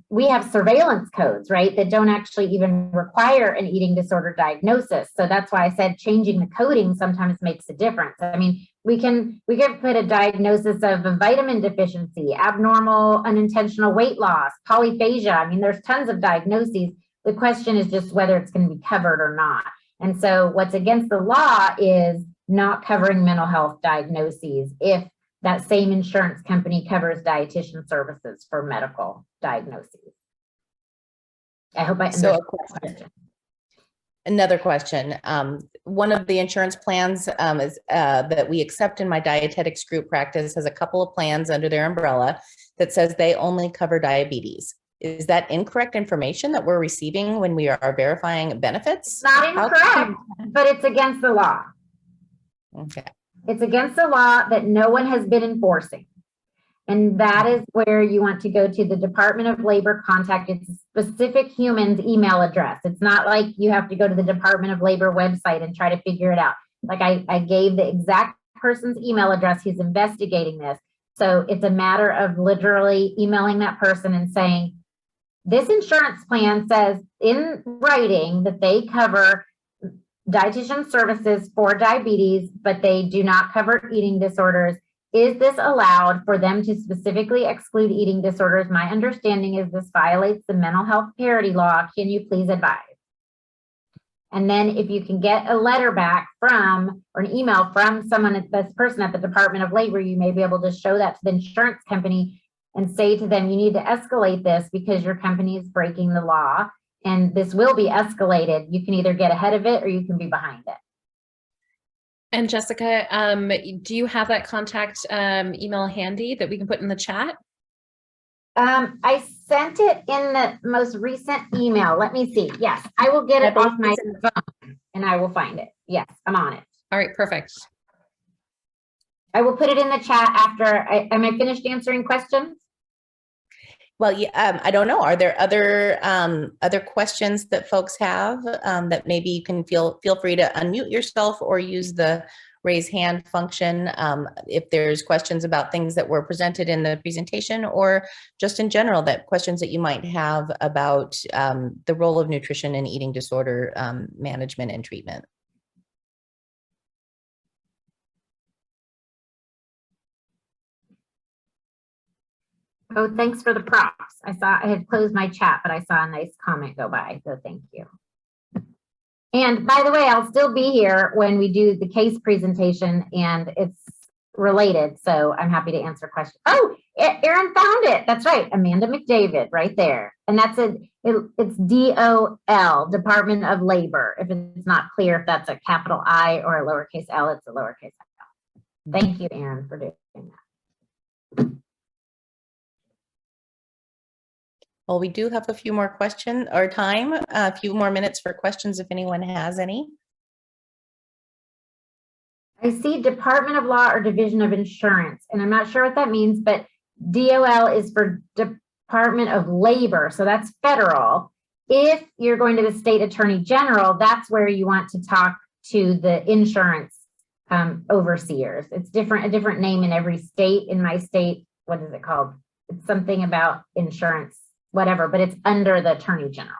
we have surveillance codes, right, that don't actually even require an eating disorder diagnosis. So that's why I said changing the coding sometimes makes a difference. I mean, we can put a diagnosis of a vitamin deficiency, abnormal unintentional weight loss, polyphagia. I mean, there's tons of diagnoses. The question is just whether it's going to be covered or not. And so what's against the law is not covering mental health diagnoses if that same insurance company covers dietitian services for medical diagnoses. I hope I understood the question. Another question. One of the insurance plans is that we accept in my dietetics group practice has a couple of plans under their umbrella that says they only cover diabetes. Is that incorrect information that we're receiving when we are verifying benefits? Not incorrect, but it's against the law. Okay. It's against the law that no one has been enforcing. And that is where you want to go to the Department of Labor contact. It's a specific human's email address. It's not like you have to go to the Department of Labor website and try to figure it out. Like I gave the exact person's email address who's investigating this. So it's a matter of literally emailing that person and saying, this insurance plan says in writing that they cover dietitian services for diabetes, but they do not cover eating disorders. Is this allowed for them to specifically exclude eating disorders? My understanding is this violates the mental health parity law. Can you please advise? And then if you can get a letter back from, or an email from someone, this person at the Department of Labor, you may be able to show that to the insurance company and say to them, you need to escalate this because your company is breaking the law. And this will be escalated. You can either get ahead of it or you can be behind it. And Jessica, do you have that contact email handy that we can put in the chat? I sent it in the most recent email. Let me see. Yes, I will get it off my phone and I will find it. Yes, I'm on it. All right, perfect. I will put it in the chat after. Am I finished answering questions? Well, yeah, I don't know. Are there other questions that folks have that maybe you can feel free to unmute yourself or use the raise hand function if there's questions about things that were presented in the presentation or just in general that questions that you might have about the role of nutrition in eating disorder management and treatment. Oh, thanks for the props. I had closed my chat, but I saw a nice comment go by, so thank you. And by the way, I'll still be here when we do the case presentation and it's related, so I'm happy to answer questions. Oh, Aaron found it. That's right. Amanda McDavid right there. And it's DOL, Department of Labor. If it's not clear if that's a capital I or a lowercase L, it's a lowercase L. Thank you, Aaron, for doing that. Well, we do have a few more a few more minutes for questions if anyone has any. I see Department of Law or Division of Insurance, and I'm not sure what that means, but DOL is for Department of Labor, so that's federal. If you're going to the state attorney general, that's where you want to talk to the insurance overseers. It's a different name in every state. In my state, what is it called? It's something about insurance, whatever, but it's under the attorney general.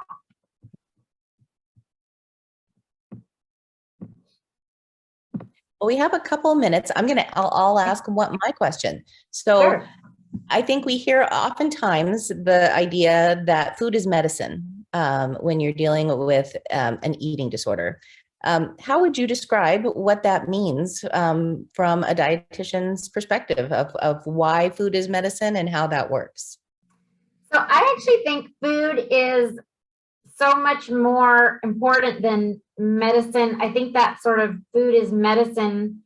Well, we have a couple minutes. I'll ask my question. So Sure. I think we hear oftentimes the idea that food is medicine when you're dealing with an eating disorder. How would you describe what that means from a dietitian's perspective of why food is medicine and how that works? So I actually think food is so much more important than medicine. I think that sort of food is medicine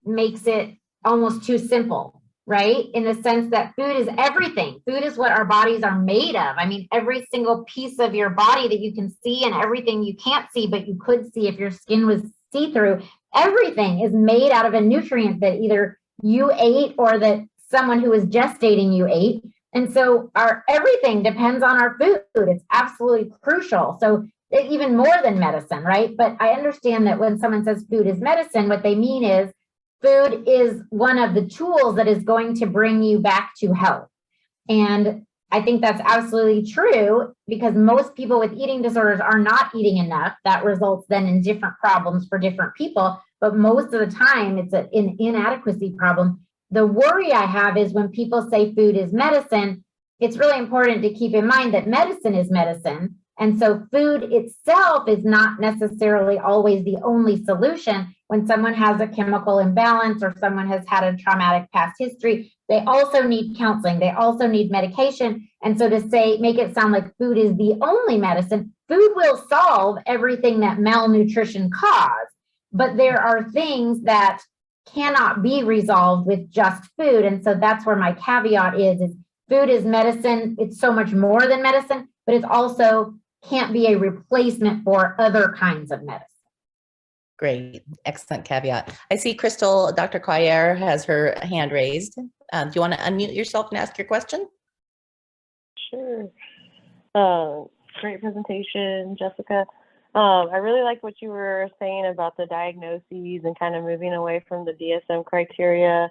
makes it almost too simple, right? In the sense that food is everything. Food is what our bodies are made of. I mean, every single piece of your body that you can see and everything you can't see, but you could see if your skin was see-through, everything is made out of a nutrient that either you ate or that someone who was gestating you ate. And so everything depends on our food. It's absolutely crucial. So even more than medicine, right? But I understand that when someone says food is medicine, what they mean is food is one of the tools that is going to bring you back to health. And I think that's absolutely true because most people with eating disorders are not eating enough. That results then in different problems for different people. But most of the time, it's an inadequacy problem. The worry I have is when people say food is medicine, it's really important to keep in mind that medicine is medicine. And so food itself is not necessarily always the only solution. When someone has a chemical imbalance or someone has had a traumatic past history, they also need counseling. They also need medication. And so to make it sound like food is the only medicine, food will solve everything that malnutrition caused. But there are things that cannot be resolved with just food. And so that's where my caveat is food is medicine. It's so much more than medicine, but it's also can't be a replacement for other kinds of medicine. Great. Excellent caveat. I see Dr. Coyer has her hand raised. Do you want to unmute yourself and ask your question? Sure. Great presentation, Jessica. I really like what you were saying about the diagnoses and kind of moving away from the DSM criteria.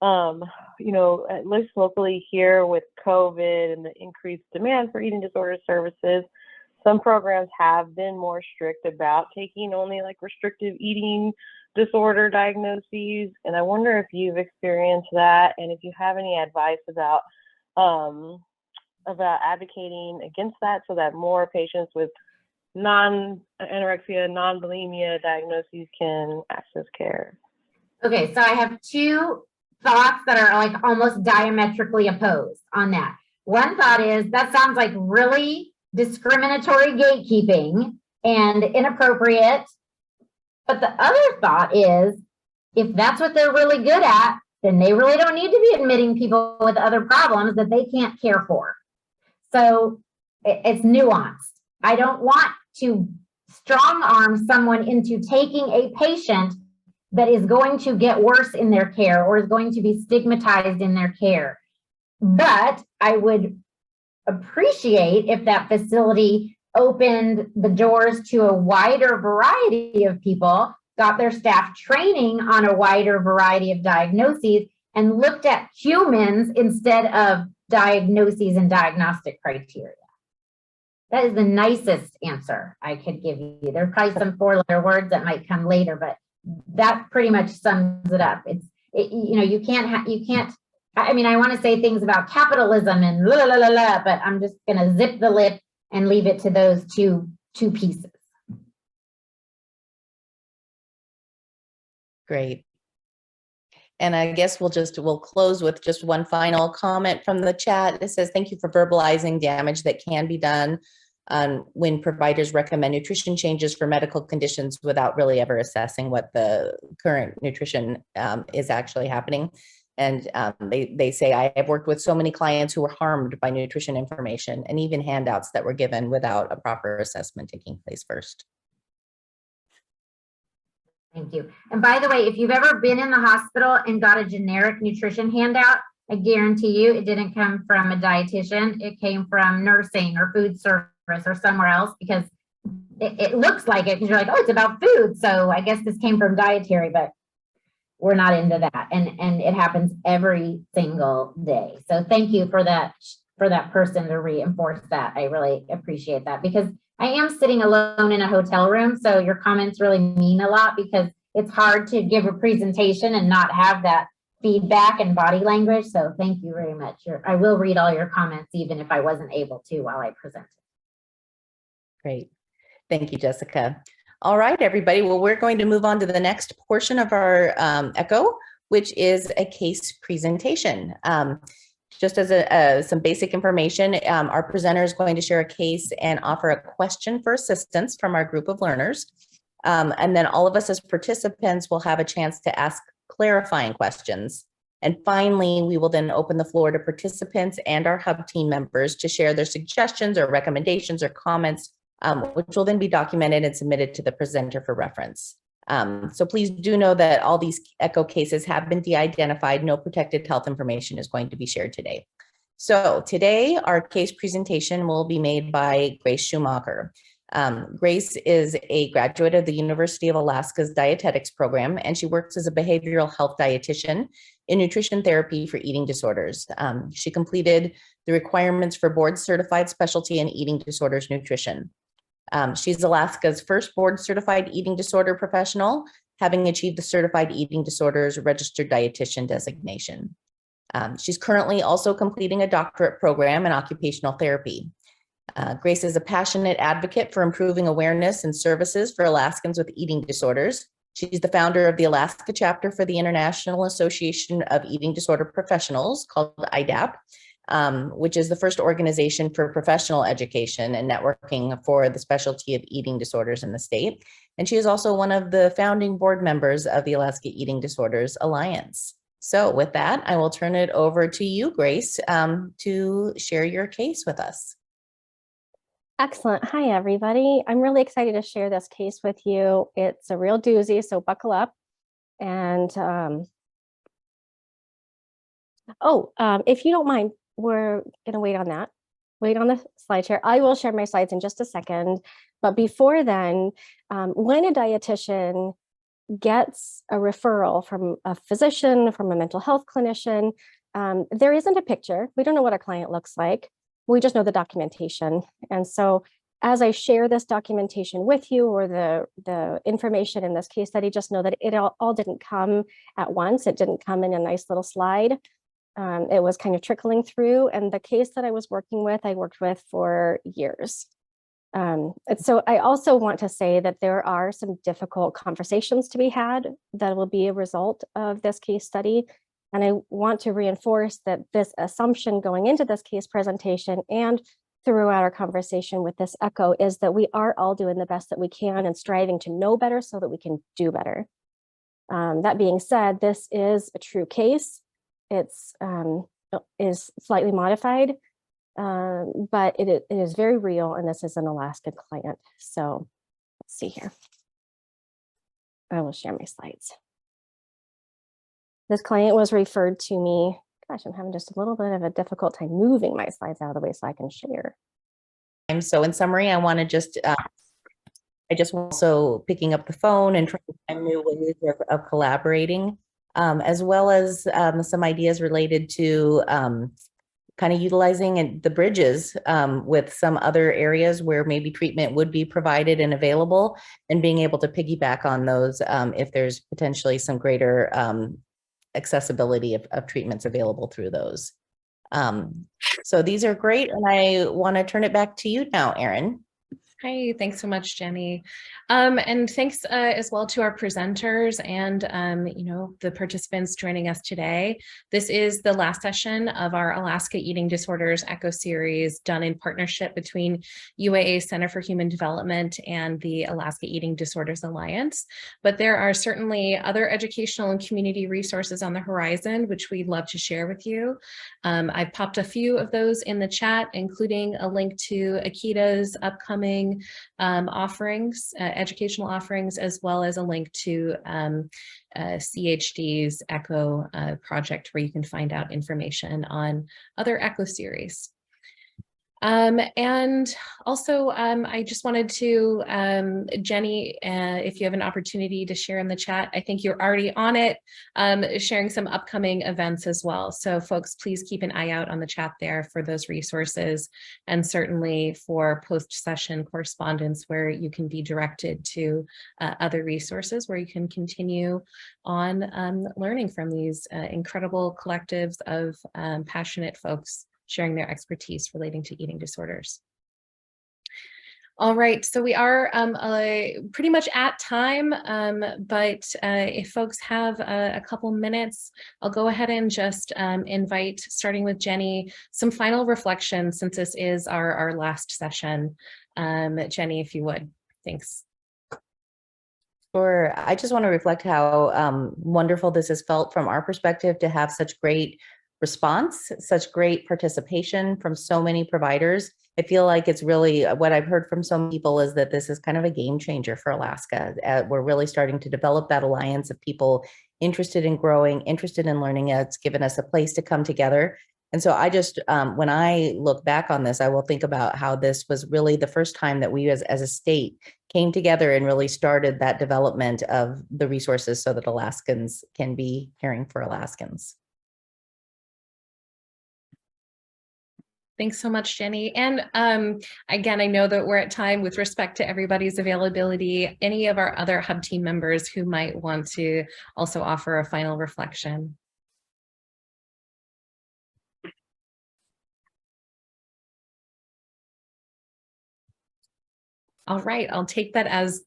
At least locally here with COVID and the increased demand for eating disorder services, some programs have been more strict about taking only like restrictive eating disorder diagnoses. And I wonder if you've experienced that and if you have any advice about advocating against that so that more patients with non-anorexia, non-bulimia diagnoses can access care. Okay, so I have two thoughts that are like almost diametrically opposed on that. One thought is that sounds like really discriminatory gatekeeping and inappropriate. But the other thought is if that's what they're really good at, then they really don't need to be admitting people with other problems that they can't care for. So it's nuanced. I don't want to strong arm someone into taking a patient that is going to get worse in their care or is going to be stigmatized in their care. But I would appreciate if that facility opened the doors to a wider variety of people, got their staff training on a wider variety of diagnoses, and looked at humans instead of diagnoses and diagnostic criteria. That is the nicest answer I could give you. There's probably some four-letter words that might come later, but that pretty much sums it up. You can't. I mean, I want to say things about capitalism and la la la la, but I'm just going to zip the lip and leave it to those two pieces. Great. And I guess we'll close with just one final comment from the chat. It says, thank you for verbalizing damage that can be done when providers recommend nutrition changes for medical conditions without really ever assessing what the current nutrition is actually happening. And they say, I have worked with so many clients who were harmed by nutrition information and even handouts that were given without a proper assessment taking place first. Thank you. And by the way, if you've ever been in the hospital and got a generic nutrition handout, I guarantee you it didn't come from a dietitian. It came from nursing or food service or somewhere else, because it looks like it, because you're like, oh, it's about food. So I guess this came from dietary, but we're not into that. And it happens every single day. So thank you for that person to reinforce that. I really appreciate that, because I am sitting alone in a hotel room. So your comments really mean a lot, because it's hard to give a presentation and not have that feedback and body language. So thank you very much. I will read all your comments, even if I wasn't able to while I presented. Great. Thank you, Jessica. All right, everybody. Well, we're going to move on to the next portion of our ECHO, which is a case presentation. Just as some basic information, our presenter is going to share a case and offer a question for assistance from our group of learners. And then all of us as participants will have a chance to ask clarifying questions. And finally, we will then open the floor to participants and our hub team members to share their suggestions or recommendations or comments, which will then be documented and submitted to the presenter for reference. So please do know that all these ECHO cases have been de-identified. No protected health information is going to be shared today. So today, our case presentation will be made by Grace Schumacher. Grace is a graduate of the University of Alaska's dietetics program, and she works as a behavioral health dietitian in nutrition therapy for eating disorders. She completed the requirements for board certified specialty in eating disorders nutrition. She's Alaska's first board certified eating disorder professional, having achieved the certified eating disorders registered dietitian designation. She's currently also completing a doctorate program in occupational therapy. Grace is a passionate advocate for improving awareness and services for Alaskans with eating disorders. She's the founder of the Alaska chapter for the International Association of Eating Disorder Professionals, called IDAP, which is the first organization for professional education and networking for the specialty of eating disorders in the state. And she is also one of the founding board members of the Alaska Eating Disorders Alliance. So with that, I will turn it over to you, Grace, to share your case with us. Excellent. Hi, everybody. I'm really excited to share this case with you. It's a real doozy, so buckle up. And if you don't mind, we're going to wait on that. Wait on the slide share. I will share my slides in just a second. But before then, when a dietitian gets a referral from a physician, from a mental health clinician, there isn't a picture. We don't know what our client looks like. We just know the documentation. And so as I share this documentation with you, or the information in this case study, just know that it all didn't come at once. It didn't come in a nice little slide. It was kind of trickling through. And the case that I was working with, I worked with for years. So I also want to say that there are some difficult conversations to be had that will be a result of this case study. And I want to reinforce that this assumption going into this case presentation and throughout our conversation with this ECHO is that we are all doing the best that we can and striving to know better so that we can do better. That being said, this is a true case. It's is slightly modified, but it is very real, and this is an Alaska client. So let's see here. I will share my slides. This client was referred to me. Gosh, I'm having just a little bit of a difficult time moving my slides out of the way so I can share. So in summary, I want to just also picking up the phone and trying to find new ways of collaborating, as well as some ideas related to kind of utilizing the bridges with some other areas where maybe treatment would be provided and available, and being able to piggyback on those if there's potentially some greater accessibility of treatments available through those. So these are great, and I want to turn it back to you now, Erin. Hi, thanks so much, Jenny. And thanks as well to our presenters and, the participants joining us today. This is the last session of our Alaska Eating Disorders Echo Series, done in partnership between UAA Center for Human Development and the Alaska Eating Disorders Alliance. But there are certainly other educational and community resources on the horizon, which we'd love to share with you. I've popped a few of those in the chat, including a link to Akita's upcoming offerings, educational offerings, as well as a link to CHD's ECHO project, where you can find out information on other ECHO series. And also, I just wanted to, Jenny, if you have an opportunity to share in the chat, I think you're already on it, sharing some upcoming events as well. So folks, please keep an eye out on the chat there for those resources, and certainly for post-session correspondence where you can be directed to other resources where you can continue on learning from these incredible collectives of passionate folks sharing their expertise relating to eating disorders. All right, so we are pretty much at time, but if folks have a couple minutes, I'll go ahead and just invite, starting with Jenny, some final reflections, since this is our last session. Jenny, if you would, thanks. Sure. I just want to reflect how wonderful this has felt from our perspective to have such great response, such great participation from so many providers. I feel like it's really, what I've heard from some people is that this is kind of a game changer for Alaska. We're really starting to develop that alliance of people interested in growing, interested in learning. It's given us a place to come together. And so I just, when I look back on this, I will think about how this was really the first time that we as a state came together and really started that development of the resources so that Alaskans can be caring for Alaskans. Thanks so much, Jenny. And again, I know that we're at time with respect to everybody's availability. Any of our other hub team members who might want to also offer a final reflection? All right, I'll take that as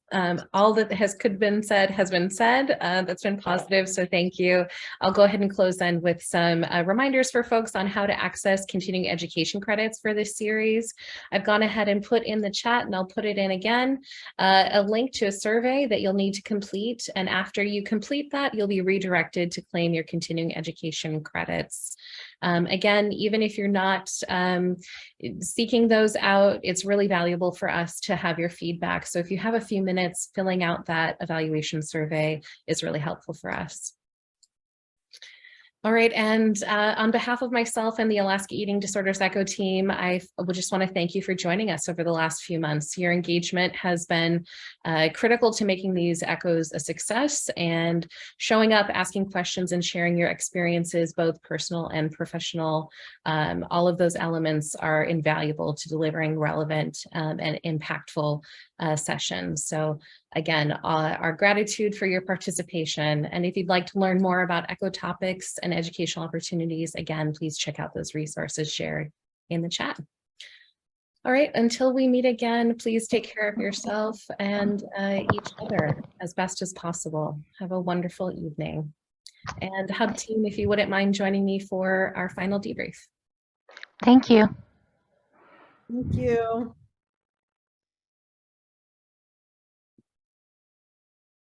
all that could been said has been said. That's been positive, so thank you. I'll go ahead and close then with some reminders for folks on how to access continuing education credits for this series. I've gone ahead and put in the chat, and I'll put it in again, a link to a survey that you'll need to complete. And after you complete that, you'll be redirected to claim your continuing education credits. Again, even if you're not seeking those out, it's really valuable for us to have your feedback. So if you have a few minutes, filling out that evaluation survey is really helpful for us. All right, and on behalf of myself and the Alaska Eating Disorders Echo team, I would just want to thank you for joining us over the last few months. Your engagement has been critical to making these echoes a success, and showing up, asking questions, and sharing your experiences, both personal and professional. All of those elements are invaluable to delivering relevant and impactful sessions. So again, our gratitude for your participation. And if you'd like to learn more about ECHO topics and educational opportunities, again, please check out those resources shared in the chat. All right, until we meet again, please take care of yourself and each other as best as possible. Have a wonderful evening. And Hub team, if you wouldn't mind joining me for our final debrief. Thank you. Thank you.